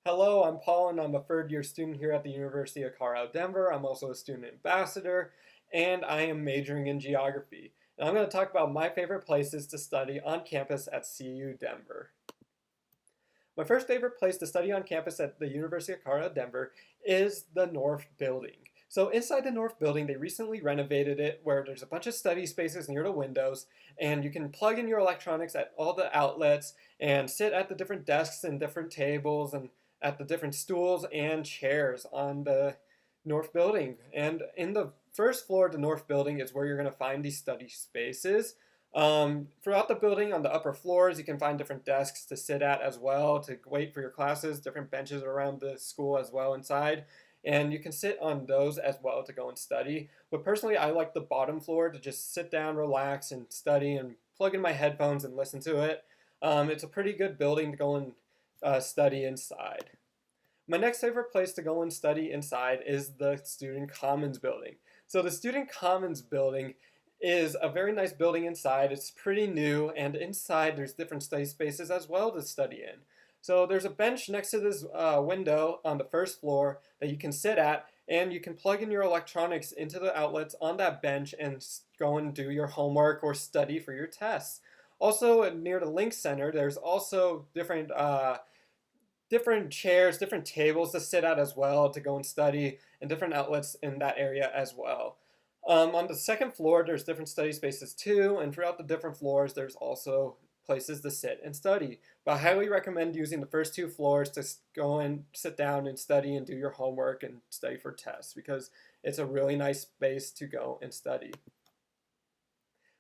Hello, I'm Paul, and I'm a third-year student here at the University of Colorado Denver. I'm also a student ambassador, and I am majoring in geography. And I'm going to talk about my favorite places to study on campus at CU Denver. My first favorite place to study on campus at the University of Colorado Denver is the North Building. So inside the North Building, they recently renovated it where there's a bunch of study spaces near the windows, and you can plug in your electronics at all the outlets and sit at the different desks and different tables and at the different stools and chairs on the North Building. And in the first floor of the North Building is where you're going to find these study spaces. Throughout the building, on the upper floors, you can find different desks to sit at as well to wait for your classes, different benches around the school as well inside. And you can sit on those as well to go and study. But personally, I like the bottom floor to just sit down, relax, and study and plug in my headphones and listen to it. It's a pretty good building to go and study inside. My next favorite place to go and study inside is the Student Commons building. So the Student Commons building is a very nice building inside. It's pretty new, and inside there's different study spaces as well to study in. So there's a bench next to this window on the first floor that you can sit at, and you can plug in your electronics into the outlets on that bench and go and do your homework or study for your tests. Also near the Link Center, there's also different chairs, different tables to sit at as well to go and study, and different outlets in that area as well. On the second floor, there's different study spaces too, and throughout the different floors, there's also places to sit and study. But I highly recommend using the first two floors to go and sit down and study and do your homework and study for tests because it's a really nice space to go and study.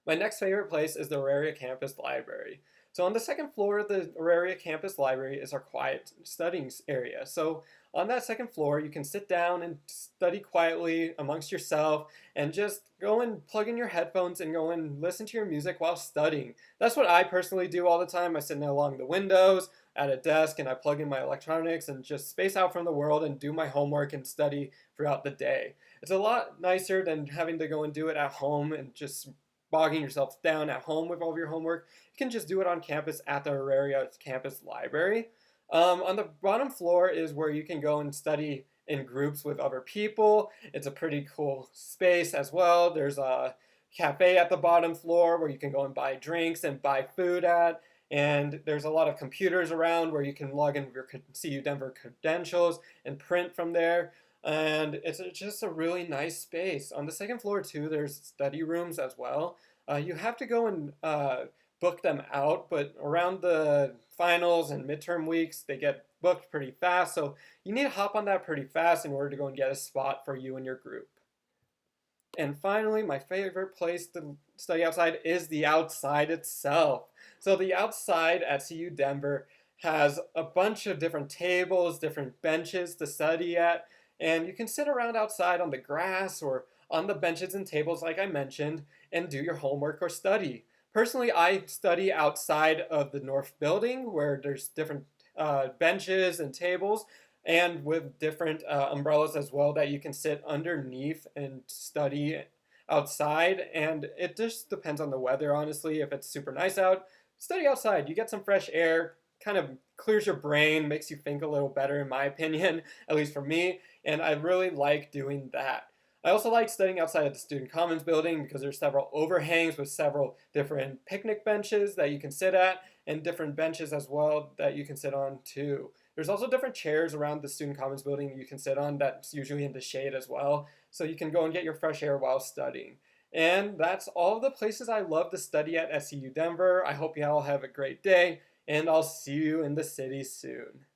My next favorite place is the Auraria Campus Library. So on the second floor of the Auraria Campus Library is our quiet studying area. So on that second floor, you can sit down and study quietly amongst yourself and just go and plug in your headphones and go and listen to your music while studying. That's what I personally do all the time. I sit along the windows at a desk and I plug in my electronics and just space out from the world and do my homework and study throughout the day. It's a lot nicer than having to go and do it at home and just bogging yourself down at home with all of your homework. You can just do it on campus at the Auraria Campus Library. On the bottom floor is where you can go and study in groups with other people. It's a pretty cool space as well. There's a cafe at the bottom floor where you can go and buy drinks and buy food at. And there's a lot of computers around where you can log in with your CU Denver credentials and print from there. And it's just a really nice space. On the second floor too, there's study rooms as well. You have to go and book them out, but around the finals and midterm weeks, they get booked pretty fast. So you need to hop on that pretty fast in order to go and get a spot for you and your group. And finally, my favorite place to study outside is the outside itself. So the outside at CU Denver has a bunch of different tables, different benches to study at, and you can sit around outside on the grass or on the benches and tables like I mentioned and do your homework or study. Personally, I study outside of the North Building where there's different benches and tables and with different umbrellas as well that you can sit underneath and study outside. And it just depends on the weather, honestly. If it's super nice out, study outside. You get some fresh air, kind of clears your brain, makes you think a little better, in my opinion, at least for me. And I really like doing that. I also like studying outside of the Student Commons building because there's several overhangs with several different picnic benches that you can sit at and different benches as well that you can sit on too. There's also different chairs around the Student Commons building you can sit on that's usually in the shade as well, so you can go and get your fresh air while studying. And that's all the places I love to study at SCU Denver. I hope you all have a great day, and I'll see you in the city soon.